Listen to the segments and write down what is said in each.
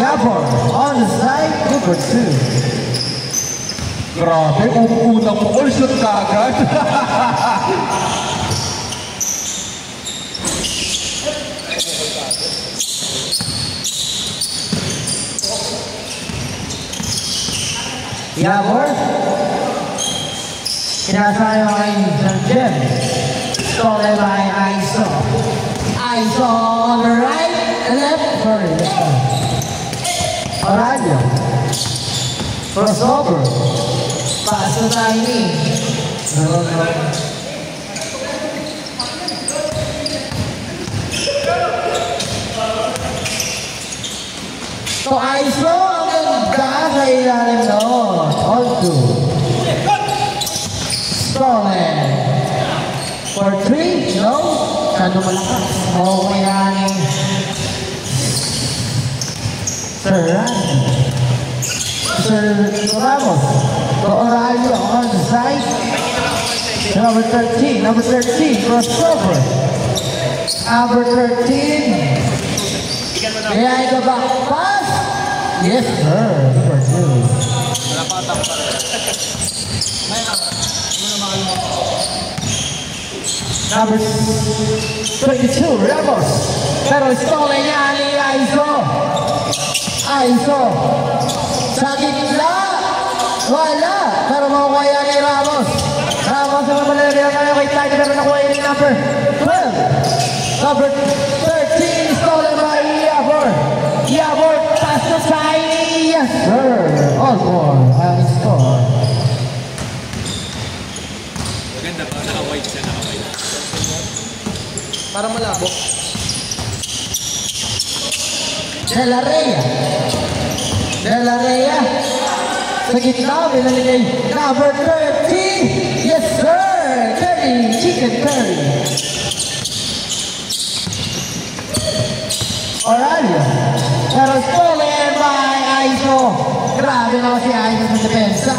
Yabor on the side, number 2. Grabe, unang all shot kagad. Yabor. Kinasaya kay Sir Jem. Stolen by Aiso. Aiso on the right and left. Sorry, left one. Oradio. Crossover. Pass to Tiny. So Aiso ang ganda sa ilalim noon. All two. Stolen. For 3, no? Kano malakas. Okay na ni Sir Randy. Sir Ramos. To Orario on the side. Number 13. Number 13. Crossover. Number 13. Behind the back pass. Yes, sir. Number 2. Number 22, Ramos. Pero stolen niya ni Aiso. Aiso. Sa gitna. Wala. Pero makukuha ni Ramos. Ramos ang mamalagay na kayo kay Tiny. Pero nakuha ni number 12. Number 13, stolen by Yabor. Yabor, pass to Tiny. Yes, sir. All four. Ang score. Maganda ba? Naka-white siya, naka-white. Parang malabo. De La Rhea. De La Rhea. Sa gitna, binalagay. Number 13. Yes, sir. Curry. Chicken curry. Orario. Pero stolen by Aiso. Grabe naman si Aiso sa depensa.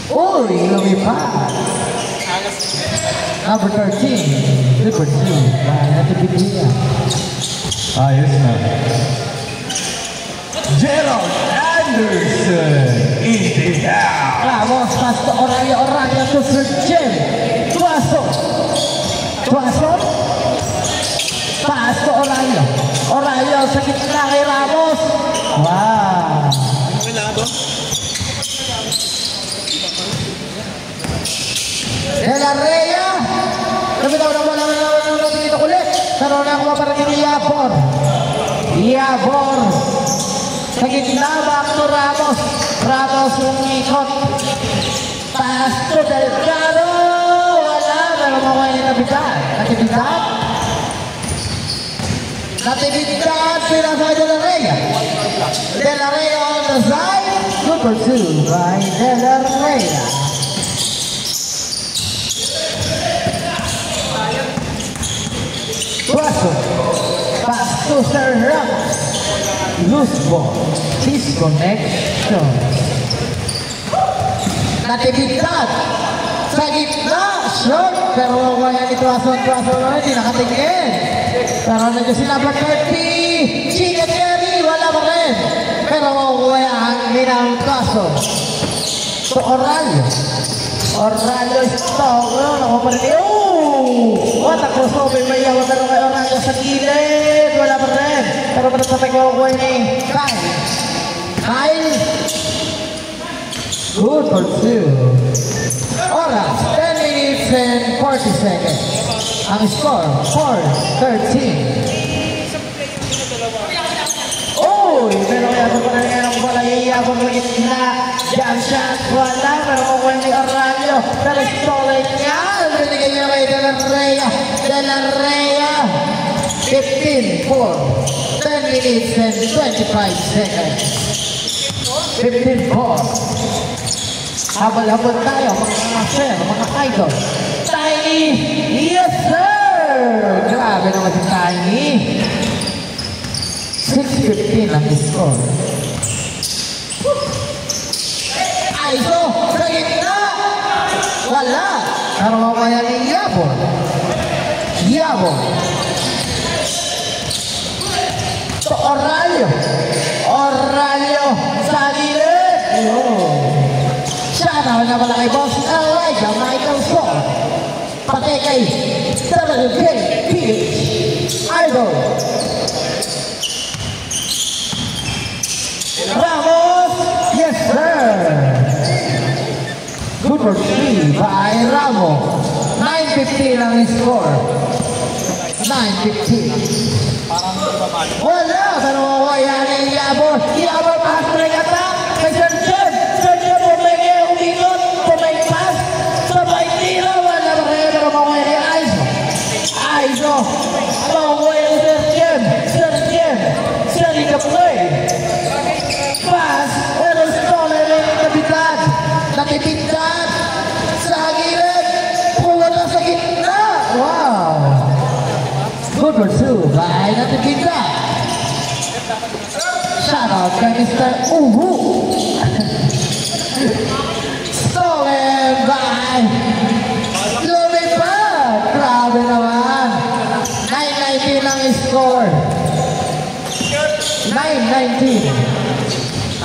Uy, lumipad. Number 13. Number 2. Natibigyan. Ayos na. Gerald Anderson in the house. Ramos, pass to Orario. Orario to Sir Jem. Tuaso. Tuaso. Pass to Orario. Orario sa gitna kay Ramos. Wow. De La Rhea. Nabitaw na wala na dito ulit. Pero nakuha pa rin ni Yabor. Yabor. Sa gitna, back to Ramos. Ramos umikot. Pass to Delgado. Wala. Pero makuha ni Natividad. Natividad. Natividad. Pinasa De La Rhea. De La Rhea on the side. Number 2 by De La Rhea. Tuaso. Pass to Sir Ramos. Loose ball. Disconnection. Natividad. Sa gitna. Short. Pero kaya ni Tuaso. Tuaso na hindi nakatingin. Pero nandiyo sila Black Curry. Chicken curry. Wala pa rin. Pero kaya ang minang Tuaso. To Orario. Orario stop. Ako pa rin. What a crossover. May yawa pero kay Orario sa gilid. Wala pa rin. Pero pa rin sa pagkakuha ni Kyle. Kyle. Good for 2. Oras. 10 minutes and 40 seconds. Ang score. 4-13. Pero kaya pa rin ngayon wala yayabang na gitna. Jam shot. Wala. Pero kukuha ni Orario. Pero stolen niya. Binigay niya kay De La Rhea. De La Rhea. 15-4. 10 minutes and 25 seconds. 15-4. Habal-habal tayo mga sir, mga idol. Tiny. Yes sir. Grabe naman si Tiny. 6-15 ang score. Aiso, sa gitna. Wala. Pero mamaya ni Yabor. Yabor. To Orario. nga pala kay Boss Elijah Michael Ford. Pati kay WK PH Idol. Ramos, yes sir. Good for 3 by Ramos. 9-15 ang score. 9-15. Wala, pero yan ay Yabor. Yabor, pass break attack. Kay Sergio. Sergio, umikot, pass. Sabay tira, wala pa kayo, pero makuha ni Aizo. Aizo, makuha ni Sergio. Sergio play. Pass, pero stolen na yung kapitan. Natipindan sa gilid. Pumunta sa gitna. Wow. Good for 2 by Natipindan. Shout out kay Mr. Uhu. Stolen by Lumipad. Grabe naman. 9-19 ang score. 9-19.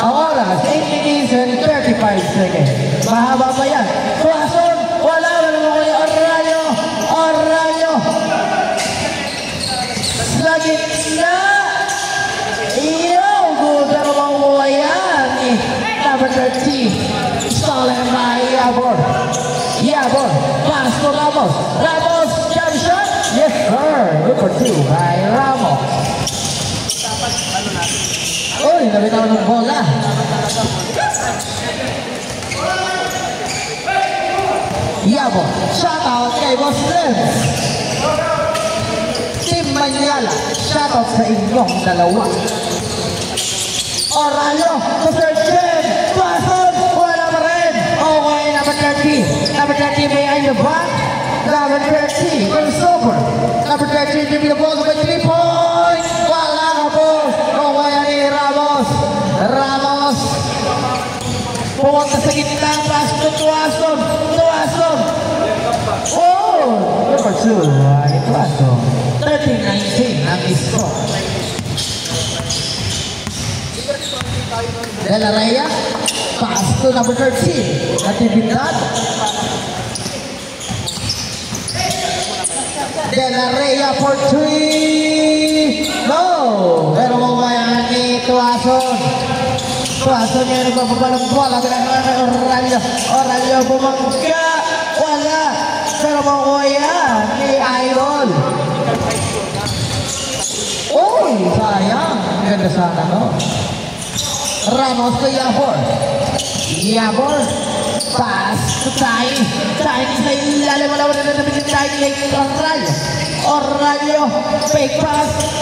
Ang oras, 8 minutes and 35 seconds. Mahaba pa yan. Tuason, wala naman kayo. Oralyo. Sa gitna. Iyo, guda naman mo yan. Number 13. Stolen by Yabor. Pass to Ramos. Ramos, jump shot. Yes, sir. Good for 2 by Ramos. Uy, nabitaw ng bola. Yabor, shout out kay Boss Len. Team Manyala, shout out sa inyong dalawa. Oralyo, Mr. Chen, Tuason, wala pa rin. Okay, number 30. Number 30 behind the back. Number 30, crossover. Number 30, give me the ball with 3 points. Wala ka po. Okay, ni Ramos. Pumunta sa gitna, pass to Tuason. Oh! Number 2, Tuason. 13-19 ang score. De La Rhea, pass to number 13. Natipindan. De La Rhea for 3. No! Pero mabayan ni Tuason. Tuason niya nagpapabalang bola. Oralyo bumangga. Wala. Pero makuha yan ni Idol. Uy, sayang. Ang ganda sana, no? Ramos to Yabor. Pass to Tay. Tay sa ilalim. Wala na namin si Tay. Oralyo. Fake pass.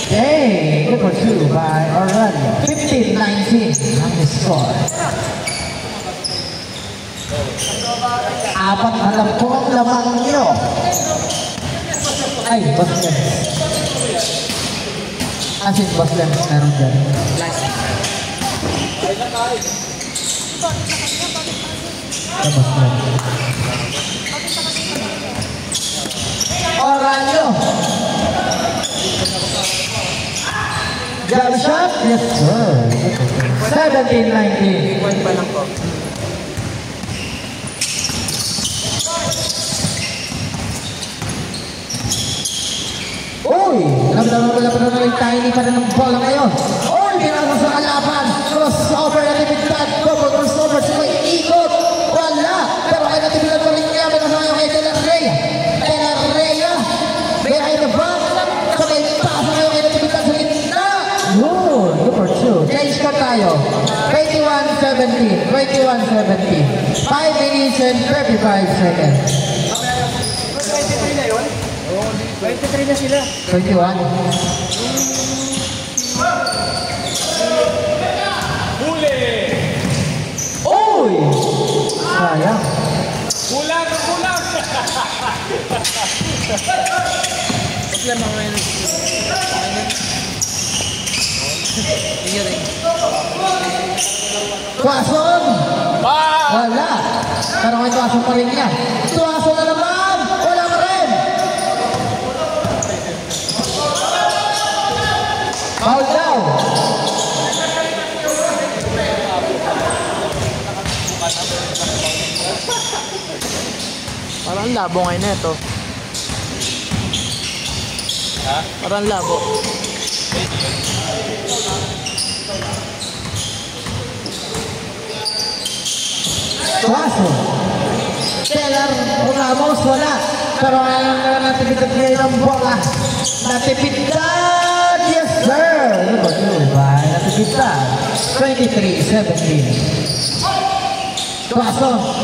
Hey, good for 2 by Oralyo. 15-19 ang score. 4 po ang lamang nyo. Ay, Boss Len. Asin Boss Len, meron dyan. Oralyo. Jump shot? Yes, sir. 17-19. Point pa lang po. Uy! Nagdala tiny pa rin ng bola ngayon. Uy! Pinasa sa kalaban. Crossover na Natipindan. Crossover sa may ikot. Wala! Pero ay Natipindan pa rin niya. Pinasa ngayon kay De La Rhea. Behind the back. Sa may pasa ngayon kay Natipindan sa gitna. Good for 2. Change ka tayo. 21-17. 5 minutes and 35 seconds. 23 na sila. 21. Huli! Uy! Sayang. Kulang! What's lang mga yun? Tuason! Wala. Pero may Tuason pa rin niya. Tuason na naman! Wala pa rin! Foul down! Ang labo ngayon na ito. Ha? Parang labo. Tuaso. Taylor Ramos wala. Pero ngayon na natipitad ngayon ang bola. Natipitad! Yes sir! Ano ba yun? Natipitad. 23-17. Tuaso.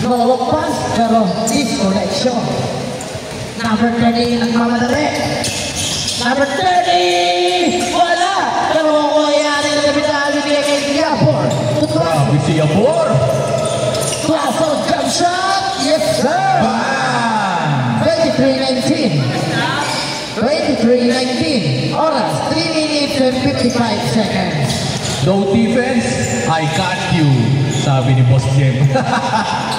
No pass pero disconnection. Number 30 nagmamadali. Number 30! Wala! Pero kung yan ay natipitad bibigay kay Yapor. Grabe si Yapor. Tuaso jump shot! Yes sir! Bang! 23-19. 23-19. Oras, 3 minutes and 55 seconds. No defense, I got you. Sabi ni Boss Jem.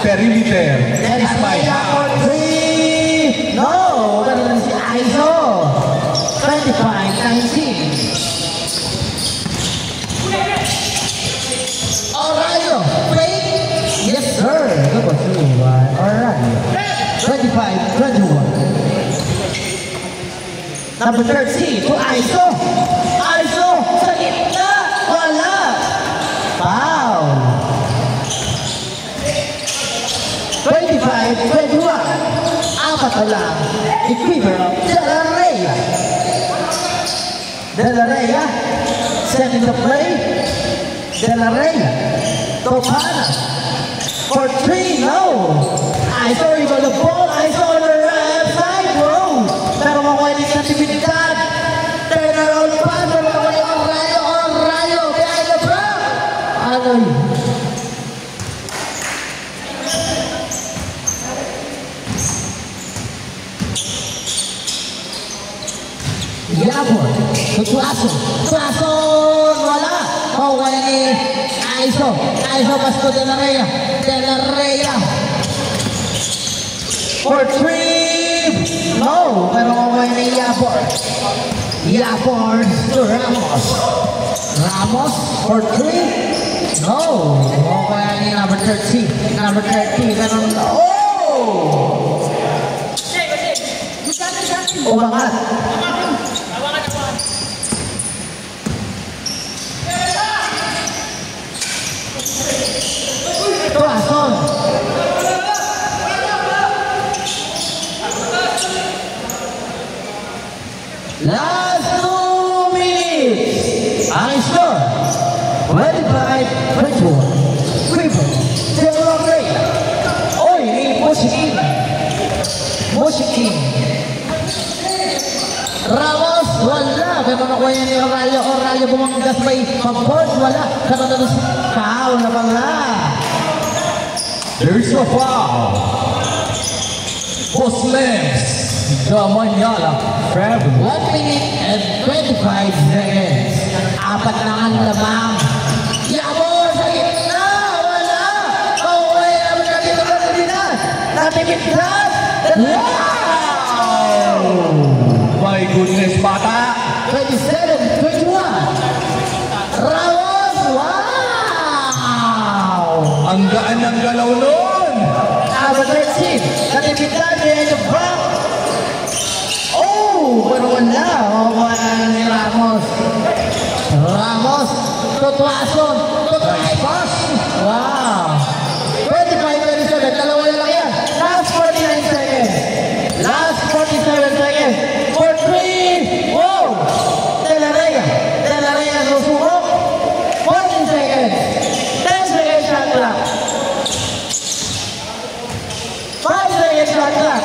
Perimeter is my house. 3. No! Ganun si Aizo. 25-19. Orayo. Fake. Yes, sir. Good for you. Orayo. 25-21. Number 13 to Aizo. Aizo sa gitna. Wala. Foul. 25-21. Apat na lang. Equivalent. De La Rey. De La Rey. Setting the play. De La Rey. Topana. For 3. No. Aizo iba the ball. Aizo on the left side. Bro. Pero makuha din sa tibidad. Turn around pass. Pero makuha yung Orayo. Orayo. Behind the back. Ano yun? Yapor. Tuaso. Tuaso. Wala. Makuha ni Aizo. Aizo pasko De La Rey. De La Rey. For 3. No. Pero makuha ni Yapor. Yapor to Ramos. Ramos for 3. No. Makuha ni number 13. Number 13. Ganun. Oh! Umangat. Tuason. Last 2 minutes. Ang score. 25-21. Cripple. De La Rey. Oy, Moshikin. Moshikin. Ramos, wala. Pero nakuha niya ni Orayo. Orayo bumanggas may pag-board. Wala. Katatapos foul na pala. There's a foul. Boss Lems. Gamanyala. Travel. 1 minute and 25 seconds. Apat na ang lamang. Yapor sa gitna. Wala. Okay naman natin sa kandidat. Natipitad. Wow! My goodness, bata. 27-21. Ramos. Wow! Ang gaan ng galaw nun. Number 13. Natipitad behind the back. Oh! Pero wala. Wala ni Ramos. Ramos. Tutuason. Tutuason. Wow! 25-27. Dalawa na lang yan. Last 49 seconds. Last 47 seconds. For 3. Wow! De La Rey. De La Rey ang susubok. 14 seconds. 10 seconds shot clock. 5 seconds shot clock.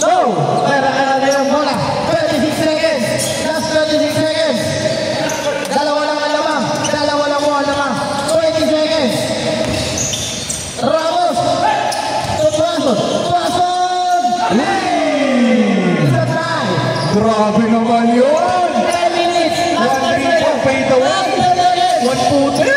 No! Pero ang bola. 36 seconds. Last 36 seconds. Dalawa lang ang lamang. Dalawa lang mo ang lamang. 20 seconds. Ramos. Tuason. Tuason! It's a tie. Grabe naman yun. 10 minutes. Last 10 One seconds. fade away. Last 10 seconds. One puti.